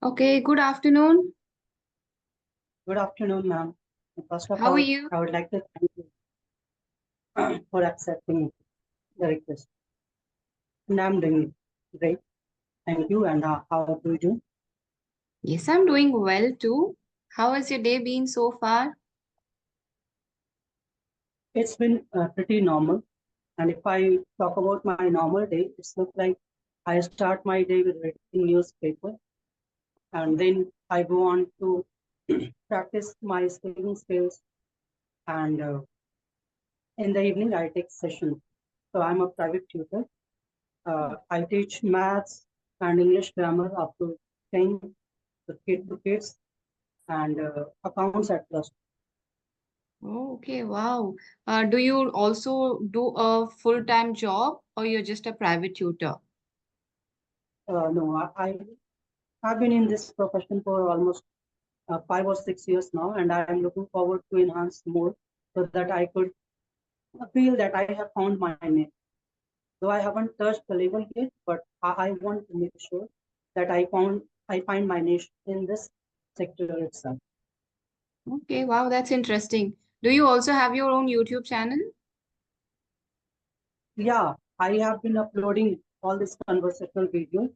Okay, good afternoon. Good afternoon, ma'am. First of How are all, you? I would like to thank you for accepting the request. And I'm doing great. Thank you. And how do you do? Yes, I'm doing well too. How has your day been so far? It's been pretty normal. And if I talk about my normal day, it's look like I start my day with reading newspaper, and then I go on to practice my speaking skills. And in the evening, I take sessions. So I'm a private tutor. I teach maths and English grammar up to 10 to kids and accounts at plus. Oh, okay, wow. Do you also do a full-time job or you're just a private tutor? No, I have been in this profession for almost 5 or 6 years now, and I am looking forward to enhance more so that I could feel that I have found my niche. Though I haven't touched the level yet, but I want to make sure that I find my niche in this sector itself. Okay, wow, that's interesting. Do you also have your own YouTube channel? Yeah, I have been uploading all these conversational videos.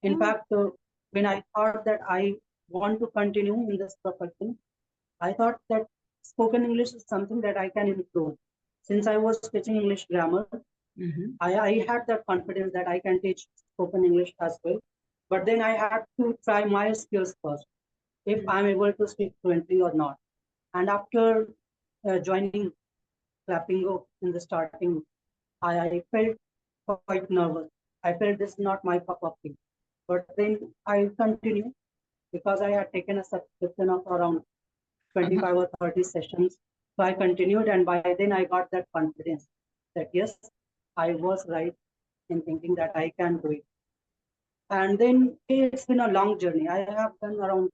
In Oh, fact, when I thought that I want to continue in this profession, I thought that spoken English is something that I can improve. Since I was teaching English grammar, mhm. I had that confidence that I can teach spoken English as well. But then I had to try my skills first, if I'm able to speak fluently or not. And after joining Clappingo in the starting, I felt quite nervous. I felt this is not my cup of tea. But then I continued because I had taken a subscription of around 25 or 30 sessions. So I continued, and by then I got that confidence that yes, I was right in thinking that I can do it. And then it's been a long journey. I have done around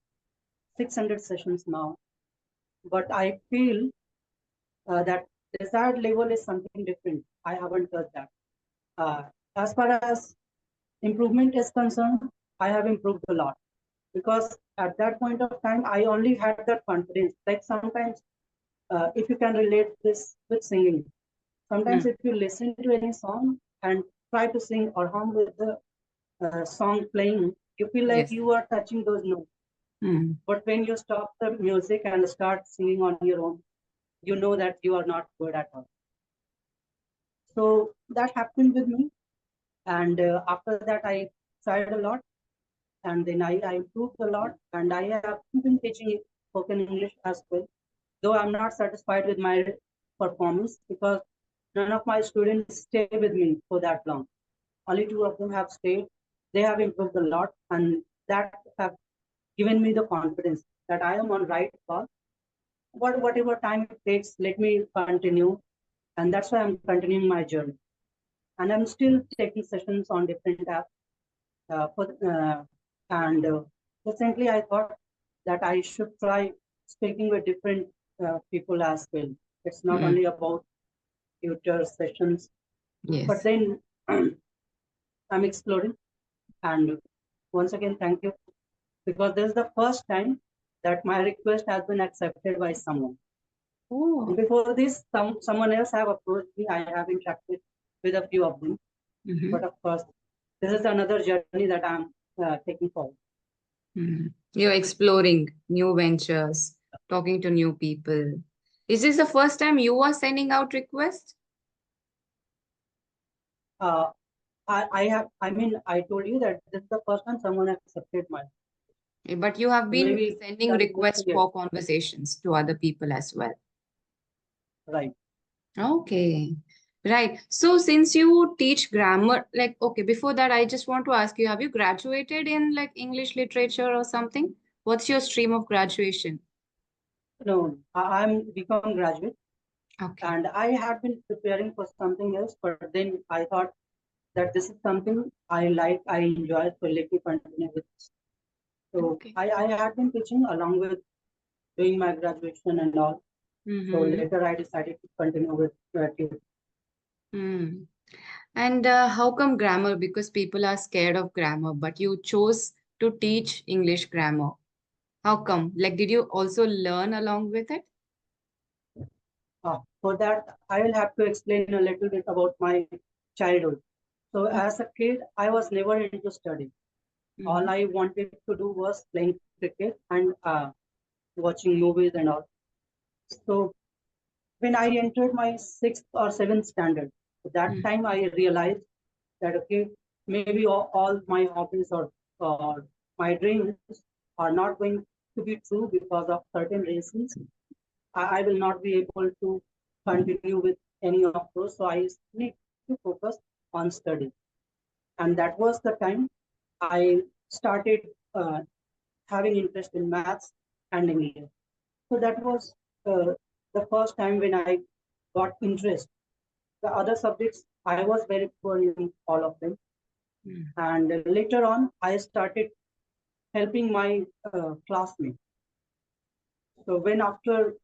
600 sessions now, but I feel that desired level is something different. I haven't touched that. Uh, as far as improvement is concerned, I have improved a lot because at that point of time, I only had that confidence. Like sometimes, if you can relate this with singing, sometimes Mm, if you listen to any song and try to sing or hum with the song playing, you feel like yes. you are touching those notes. Mm, But when you stop the music and start singing on your own, you know that you are not good at all. So that happened with me. And after that, I tried a lot, and then I improved a lot, and I have been teaching spoken English as well. Though I'm not satisfied with my performance because none of my students stay with me for that long. Only two of them have stayed. They have improved a lot, and that have given me the confidence that I am on right path. Whatever time it takes, let me continue, and that's why I'm continuing my journey. And I'm still taking sessions on different apps. And recently, I thought that I should try speaking with different people as well. It's not mm, only about tutor sessions, but yes. then I'm exploring. And once again, thank you because this is the first time that my request has been accepted by someone. And Oh, before this, someone else have approached me. I have interacted with a few of them, but mhm, of course, this is another journey that I'm taking forward. mm. You're exploring new ventures, talking to new people. Is this the first time you are sending out requests? Uh, I mean, I told you that this is the first time someone accepted my. But you have So been maybe sending that is just requests clear, for conversations to other people as well. right? Okay. Right. So since you teach grammar, like, okay, before that, I just want to ask you, have you graduated in like English literature or something? What's your stream of graduation? No, I'm become graduate, Okay. and I had been preparing for something else, but then I thought that this is something I like, I enjoy, so let me continue with this. So Okay. I had been teaching along with doing my graduation and all. So Mm-hmm. later I decided to continue with tutoring. Mm. And how come grammar? Because people are scared of grammar, but you chose to teach English grammar? How come? Like, did you also learn along with it? For that, I will have to explain a little bit about my childhood. So as a kid, I was never into study. All Mm-hmm. I wanted to do was playing cricket and watching movies and all. So when I entered my sixth or seventh standard, at that time I realized that okay, maybe all my hobbies or my dreams are not going to be true because of certain reasons. I will not be able to continue with any of those. So I need to focus on study. And that was the time I started having interest in maths and English. So that was the first time when I got interest. The other subjects, I was very poor in all of them. And later on, I started helping my classmates. So when after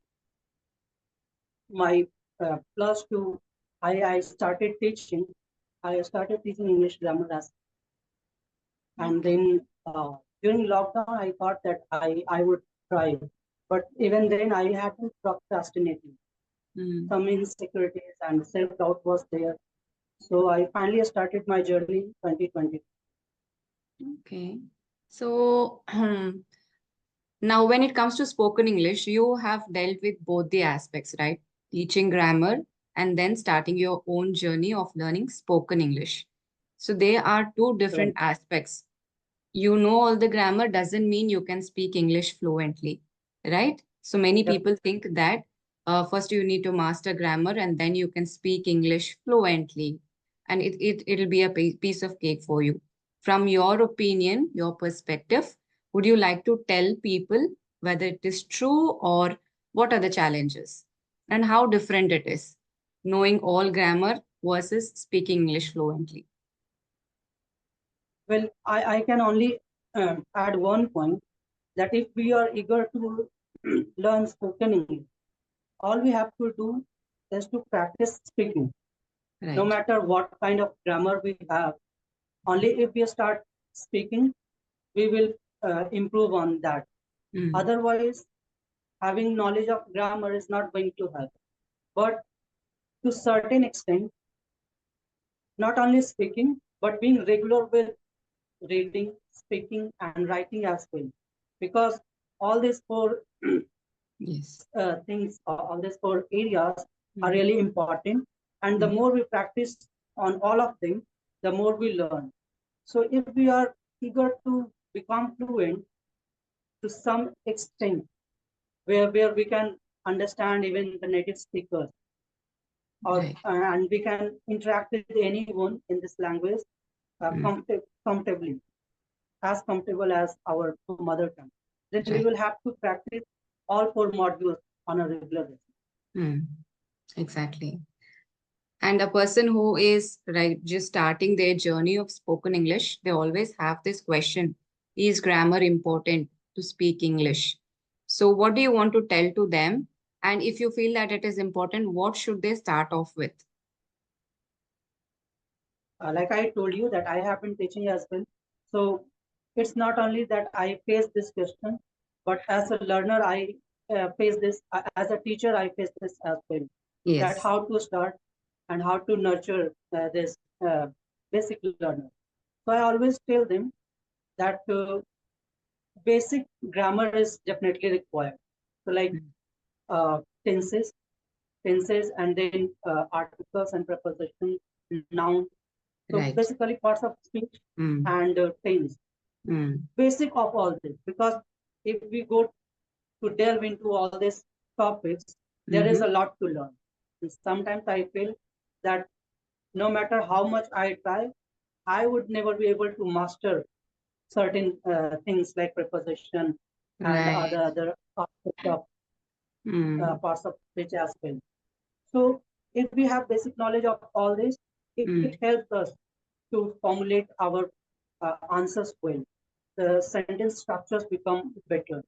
my plus two, I started teaching. I started teaching English grammar as, and Okay. then during lockdown, I thought that I would try, but even then I had been procrastinating. Mm. Some insecurities and self doubt was there. So I finally started my journey in 2020. Okay. So now, when it comes to spoken English, you have dealt with both the aspects, right? Teaching grammar and then starting your own journey of learning spoken English. So they are two different Right. aspects. You know all the grammar doesn't mean you can speak English fluently, right? So many Yep. people think that first you need to master grammar and then you can speak English fluently. And it'll be a piece of cake for you. From your opinion, your perspective, would you like to tell people whether it is true or what are the challenges and how different it is, knowing all grammar versus speaking English fluently? Well, I can only add one point that if we are eager to learn spoken English, all we have to do is to practice speaking. No Right. matter what kind of grammar we have, only if we start speaking, we will improve on that. Mm. Otherwise, having knowledge of grammar is not going to help. But to certain extent, not only speaking, but being regular with reading, speaking, and writing as well. Because all these four Yes. things, all these four areas are Mm. really important. And the Mm. more we practice on all of them, the more we learn. So if we are eager to become fluent to some extent, where we can understand even the native speakers, or Right. and we can interact with anyone in this language Mm. comfortably, as comfortable as our mother tongue. Then we Right. will have to practice all four modules on a regular basis. Mm. Exactly. And a person who is right just starting their journey of spoken English, they always have this question: is grammar important to speak English? So, what do you want to tell to them? And if you feel that it is important, what should they start off with? Like I told you that I have been teaching as well. So it's not only that I face this question, but as a learner, I face this. As a teacher, I face this as well. That Yes. how to start and how to nurture this basic learner. So I always tell them that basic grammar is definitely required. So like Mm. uh, tenses, tenses, and then articles and prepositions, noun. So Right. basically parts of speech Mm. and tense. Mm. Basic of all this, because if we go to delve into all these topics, there is Mm-hmm. a lot to learn. And sometimes I feel that no matter how much I try, I would never be able to master certain things like preposition and Right. other Mm. parts of speech as well. So if we have basic knowledge of all this, it Mm. helps us to formulate our answers well. The sentence structures become better.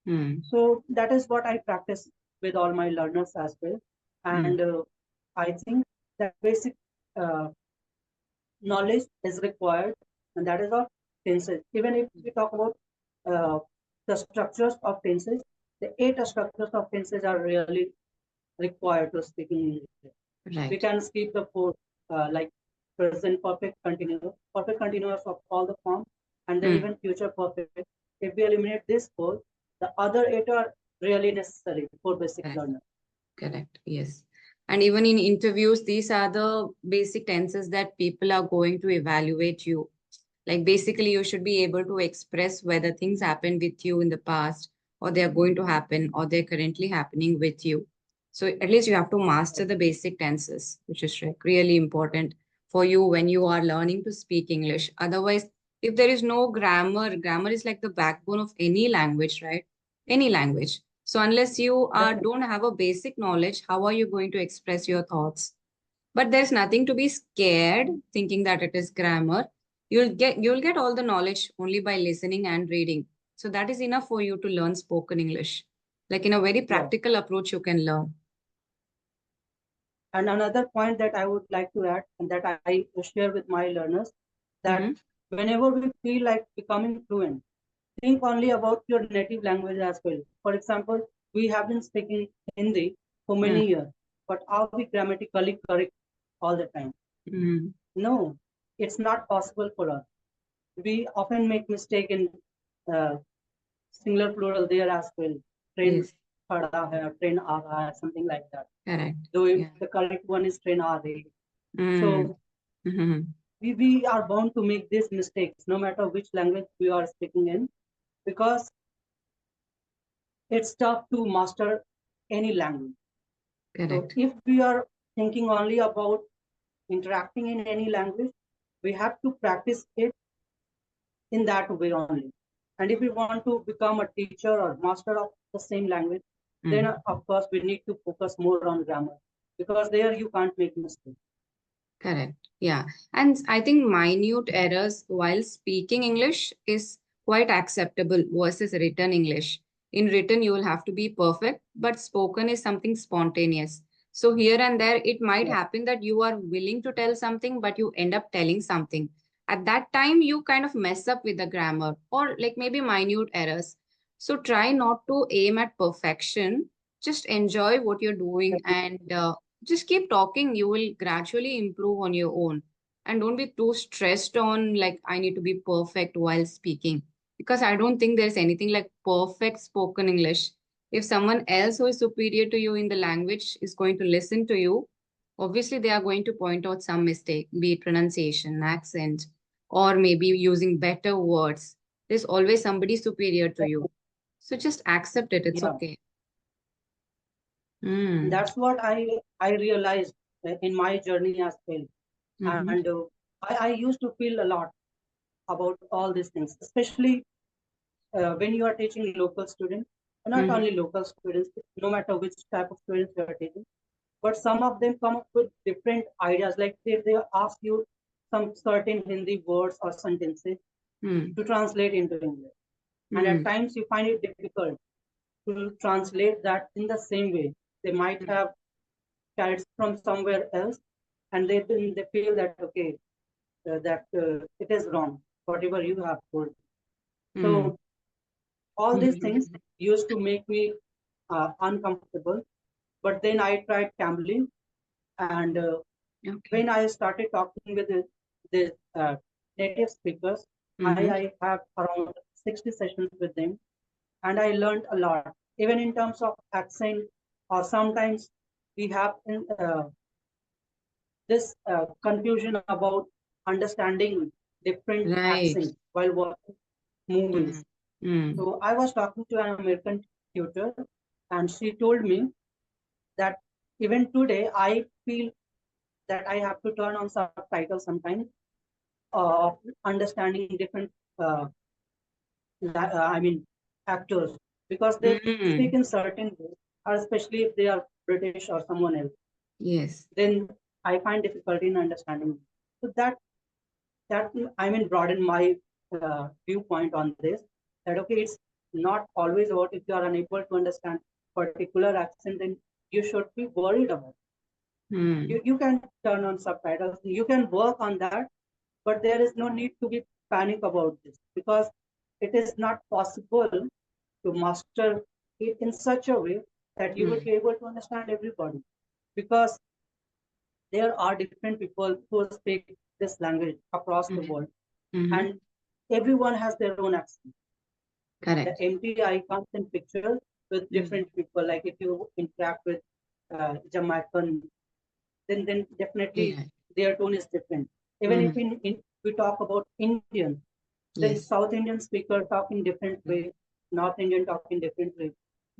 Mm. So that is what I practice with all my learners as well. Mm. And I think that basic uh, knowledge is required, and that is all. tenses. Even if we talk about the structures of tenses, the 8 structures of tenses are really required to speak in English. We Right. can skip the 4, like present perfect continuous of all the forms, and then Hmm. even future perfect. If we eliminate this 4, the other 8 are really necessary for basic Correct. learner. Correct. Yes. And even in interviews, these are the basic tenses that people are going to evaluate you. Like basically, you should be able to express whether things happened with you in the past, or they are going to happen, or they're currently happening with you. So at least you have to master the basic tenses, which is like really important for you when you are learning to speak English. Otherwise, if there is no grammar, grammar is like the backbone of any language, right? Any language. So unless you don't have a basic knowledge, how are you going to express your thoughts? But there's nothing to be scared thinking that it is grammar. You'll get all the knowledge only by listening and reading. So that is enough for you to learn spoken English. Like in a very Yeah. practical approach, you can learn. And another point that I would like to add and that I share with my learners, that Mm-hmm. whenever we feel like becoming fluent, think only about your native language as well. For example, we have been speaking Hindi for many years, but are we grammatically correct all the time? Mm-hmm. No, it's not possible for us. We often make mistake in uh, singular plural there as well. Train Yes, khada hai, train aa raha hai, something like that. correct. Though if Yeah. the correct one is train aa rahi. Mm. So Mm-hmm. we are bound to make these mistakes no matter which language we are speaking in, because it's tough to master any language. So Correct. if we are thinking only about interacting in any language, we have to practice it in that way only. And if we want to become a teacher or master of the same language, then Mm. of course we need to focus more on grammar, because there you can't make mistakes. Correct. Yeah. And I think minute errors while speaking English is quite acceptable versus written English. In written, you will have to be perfect, but spoken is something spontaneous. So here and there, it might Yeah. happen that you are willing to tell something, but you end up telling something. At that time, you kind of mess up with the grammar or like maybe minute errors. So try not to aim at perfection. Just enjoy what you're doing and just keep talking. You will gradually improve on your own, and don't be too stressed on like I need to be perfect while speaking, because I don't think there's anything like perfect spoken English. If someone else who is superior to you in the language is going to listen to you, obviously they are going to point out some mistake, be it pronunciation, accent, or maybe using better words. There's always somebody superior to you, so just accept it. It's Yeah. okay. And Mm. that's what I realized in my journey as well. Mm-hmm. And I used to feel a lot about all these things, especially when you are teaching local students, not Mm-hmm. only local students, no matter which type of students you are teaching, but some of them come up with different ideas. Like they ask you some certain Hindi words or sentences Mm. to translate into English. And at Mm. times you find it difficult to translate that in the same way. They might Mm. have carried from somewhere else, and they feel that okay, that it is wrong, whatever you have told. Mm. So all these things Mhm. used to make me uncomfortable. But then I tried calmly, and Okay. when I started talking with the native speakers, Mm-hmm. I have around 60 sessions with them, and I learned a lot, even in terms of accent, or sometimes we have this confusion about understanding different Right. accents while watching movies. Mm. Mm. So I was talking to an American tutor, and she told me that even today I feel that I have to turn on subtitles sometimes of understanding different, I mean, actors, because they speak Mm. in certain ways, or especially if they are British or someone else, Yes. then I find difficulty in understanding. So that I mean broaden my viewpoint on this. That okay, it's not always about if you are unable to understand particular accent, then you should be worried about. Mm. You can turn on subtitles. You can work on that, but there is no need to be panic about this, because it is not possible to master it in such a way that you will be able to understand everybody, because there are different people who speak this language across the world, and everyone has their own accent. The Correct. empty icons and pictures with different people, like if you interact with Jamaican, then definitely their tone is different. Even if we talk about Indian, then Yes. South Indian speaker talk in different way, North Indian talk in different way.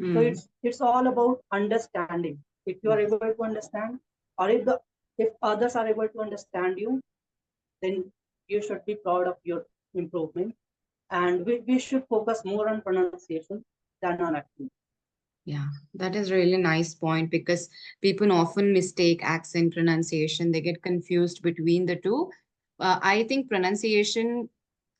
So it's all about understanding. If you are able to understand, or if others are able to understand you, then you should be proud of your improvement. And we should focus more on pronunciation than on accent. Yeah, that is really nice point because people often mistake accent pronunciation. They get confused between the two. I think pronunciation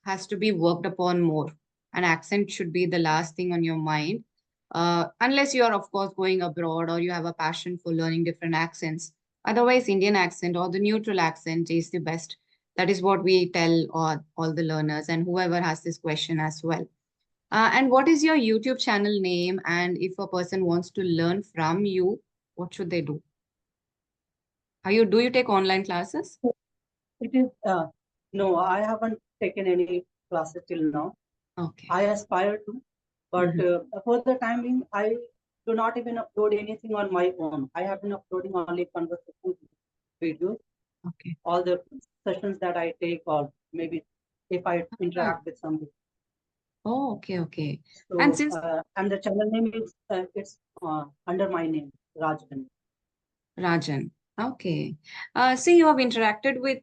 has to be worked upon more. An accent should be the last thing on your mind. Unless you are, of course, going abroad or you have a passion for learning different accents. Otherwise, Indian accent or the neutral accent is the best. That is what we tell all the learners and whoever has this question as well. And what is your YouTube channel name? And if a person wants to learn from you, what should they do? Do you take online classes? It is no, I haven't taken any classes till now. Okay. I aspire to, but for the time being, I do not even upload anything on my own. I have been uploading only conversation videos, Okay. all the sessions that I take, or maybe if I interact with somebody. Oh, okay, okay. And So, since and the channel name is it's under my name, Rajan. Rajan, okay. See, you have interacted with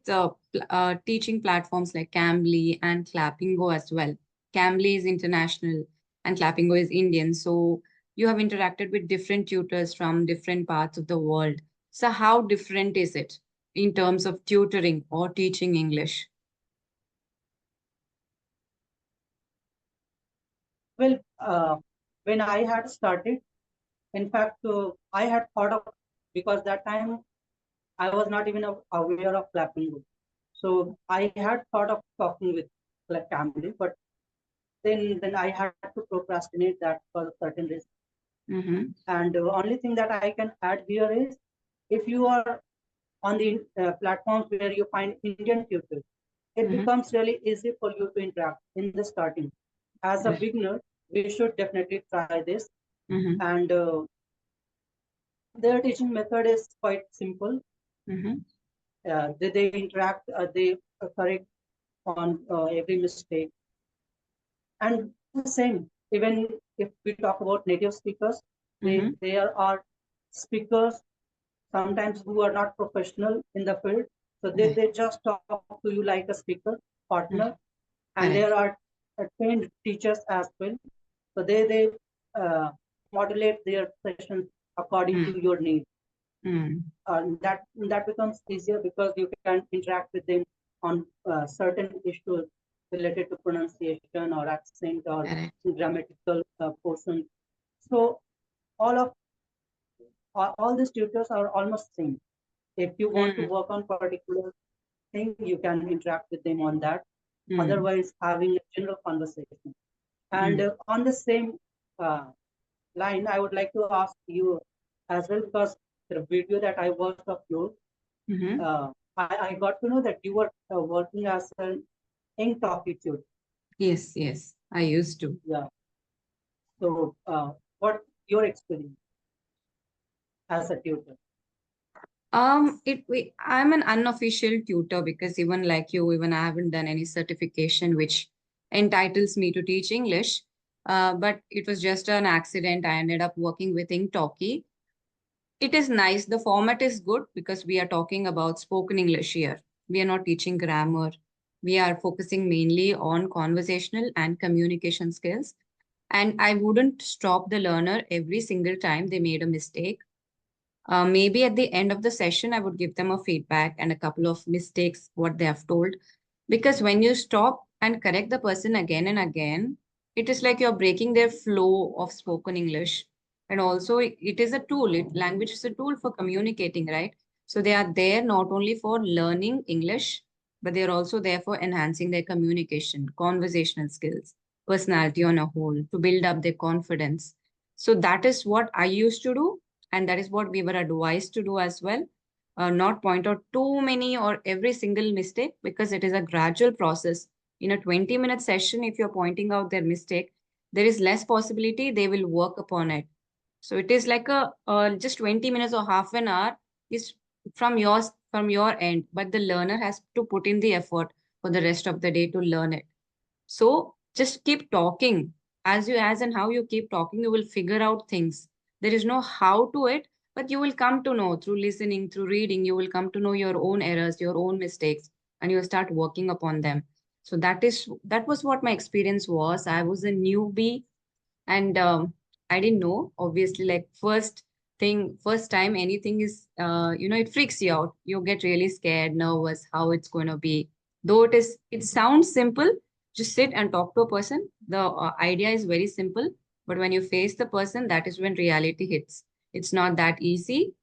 teaching platforms like Cambly and Clappingo as well. Cambly is international and Clappingo is Indian. So you have interacted with different tutors from different parts of the world. So how different is it in terms of tutoring or teaching English? Well, when I had started, in fact, I had thought of, because that time I was not even aware of clapping. So I had thought of talking with like family, but then I had to procrastinate that for certain reasons. And the only thing that I can add here is, if you are on the platforms where you find Indian tutors, it becomes really easy for you to interact in the starting. As a beginner, we should definitely try this. And their teaching method is quite simple. They interact, they correct on every mistake. And the same, even if we talk about native speakers, there are speakers sometimes who are not professional in the field. So they just talk to you like a speaker partner. And there are trained teachers as well. So they modulate their sessions according to your needs. That becomes easier because you can interact with them on certain issues related to pronunciation or accent or grammatical portions. So all of all these tutors are almost same. If you want to work on particular thing, you can interact with them on that. Otherwise, having a general conversation. And on the same uh, line, I would like to ask you as well, because the video that I watched of yours, I got to know that you were working as an engtalki tutor. Yes, yes, I used to. Yeah. So, what your experience as a tutor? I'm an unofficial tutor because even like you, even I haven't done any certification which entitles me to teach English. But it was just an accident. I ended up working with engtalki. It is nice. The format is good because we are talking about spoken English here. We are not teaching grammar. We are focusing mainly on conversational and communication skills. And I wouldn't stop the learner every single time they made a mistake. Maybe at the end of the session, I would give them a feedback and a couple of mistakes, what they have told. Because when you stop and correct the person again and again, it is like you're breaking their flow of spoken English. And also, it is a tool. Language is a tool for communicating, right? So they are there not only for learning English, but they are also there for enhancing their communication, conversational skills, personality on a whole, to build up their confidence. So that is what I used to do, and that is what we were advised to do as well. Not point out too many or every single mistake, because it is a gradual process. In a 20-minute session, if you're pointing out their mistake, there is less possibility they will work upon it. So it is like a just 20 minutes or half an hour is from your end, but the learner has to put in the effort for the rest of the day to learn it. So just keep talking. As and how you keep talking, you will figure out things. There is no how to it, but you will come to know through listening, through reading, you will come to know your own errors, your own mistakes, and you will start working upon them. So that was what my experience was. I was a newbie, and I didn't know, obviously, like first time anything is it freaks you out. You get really scared, nervous, how it's going to be. Though it sounds simple, just sit and talk to a person. The idea is very simple, but when you face the person, that is when reality hits. It's not that easy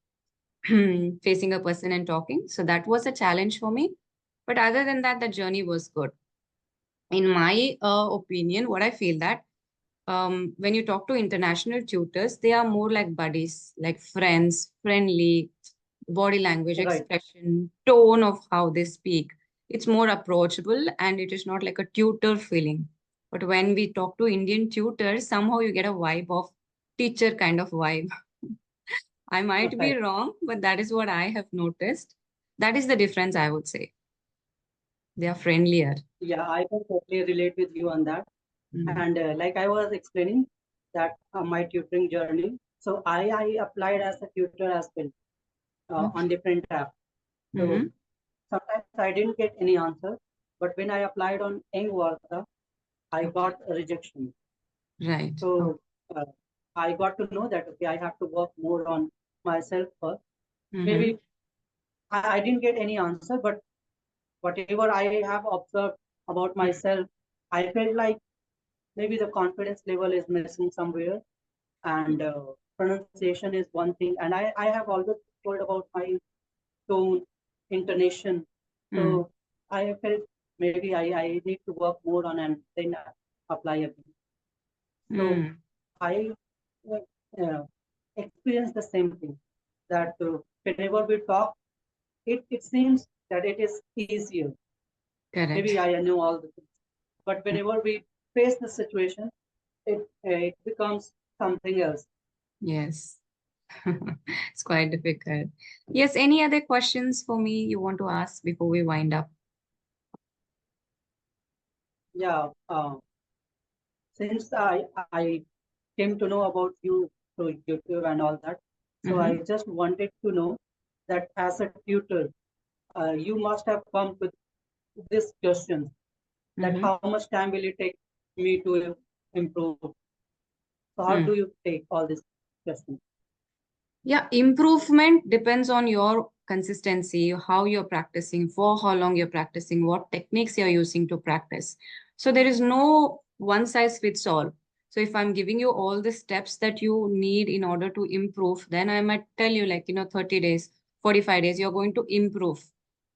facing a person and talking. So that was a challenge for me, but other than that, the journey was good. In my opinion, what I feel that when you talk to international tutors, they are more like buddies, like friends, friendly, body language, Right. expression, tone of how they speak. It's more approachable, and it is not like a tutor feeling. But when we talk to Indian tutors, somehow you get a vibe of teacher kind of vibe. I might be Right. wrong, but that is what I have noticed. That is the difference, I would say. They are friendlier. Yeah, I can totally relate with you on that. Mhm. And like I was explaining that my tutoring journey, so I applied as a tutor as well on Okay. different apps. So Mm-hmm. sometimes I didn't get any answer, but when I applied on engtalki, I Okay. got a rejection. Right. Okay. So uh, I got to know that okay, I have to work more on myself first. Mm-hmm. Maybe I didn't get any answer, but whatever I have observed about myself, I felt like maybe the confidence level is missing somewhere, and pronunciation is one thing. And I have always told about my tone, intonation. Mm-hmm. So I felt maybe I need to work more on and then apply again. So Mm. I uh, experienced the same thing that whenever we talk, it seems that it is easier. Maybe Correct. I know all the things, but Mm. whenever we face the situation, it becomes something else. Yes. It's quite difficult. Yes, any other questions for me you want to ask before we wind up? Yeah. Since I came to know about you through YouTube and all that, so I Mm-hmm. just wanted to know that as a tutor, you must have come with this question that Mm-hmm. how much time will it take me to improve? So how do Mm. you take all this question? Yeah, improvement depends on your consistency, how you're practicing, for how long you're practicing, what techniques you're using to practice. So there is no one size fits all. So if I'm giving you all the steps that you need in order to improve, then I might tell you, like, 30 days, 45 days, you're going to improve.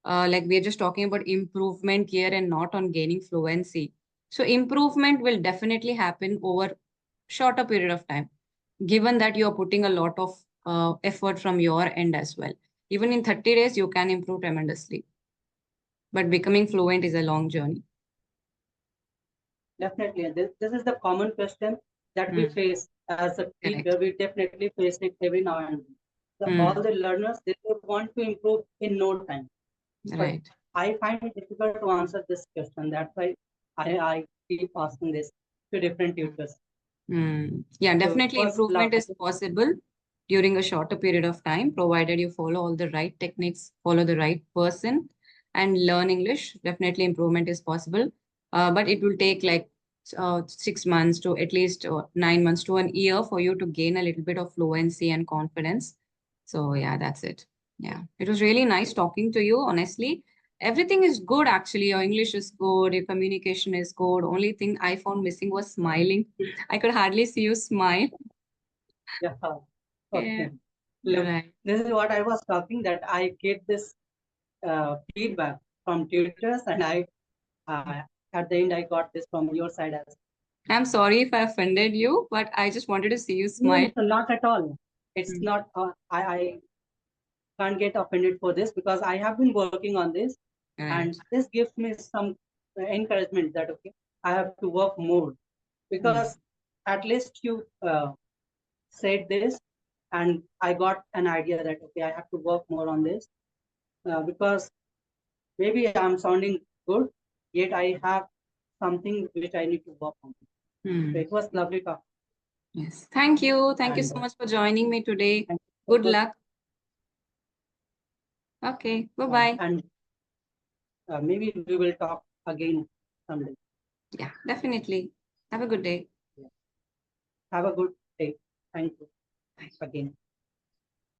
Like we're just talking about improvement here and not on gaining fluency. So improvement will definitely happen over shorter period of time, given that you're putting a lot of effort from your end as well. Even in 30 days, you can improve tremendously. But becoming fluent is a long journey. Definitely, and this is the common question that we Mm, face as a teacher. correct. We definitely face it every now and then. All Mm, the learners they want to improve in no time, but right. I find it difficult to answer this question. That's why I keep asking this to different tutors. Yeah, So definitely first, improvement is possible during a shorter period of time, provided you follow all the right techniques, follow the right person, and learn English. Definitely improvement is possible. But it will take like 6 months to at least 9 months to an year for you to gain a little bit of fluency and confidence. So, yeah, that's it. Yeah, it was really nice talking to you, honestly. Everything is good, actually. Your English is good, your communication is good. Only thing I found missing was smiling. I could hardly see you smile. yeah, Yeah, Look, right. this is what I was talking that I get this feedback from tutors, and at the end I got this from your side as well. I'm sorry if I offended you, but I just wanted to see you No, smile. no, not at all. It's Mm. not. I can't get offended for this because I have been working on this, and Right. this gives me some encouragement that okay, I have to work more because at least you said this, and I got an idea that okay, I have to work more on this because maybe I'm sounding good, yet I have something which I need to work on. Mm. So it was lovely talk. Yes. Thank you. Thank you And so much for joining me today. thank you Good so much. luck. Okay. Bye-bye. And maybe we will talk again someday. Yeah, definitely. Have a good day. Have a good day. Thank you again.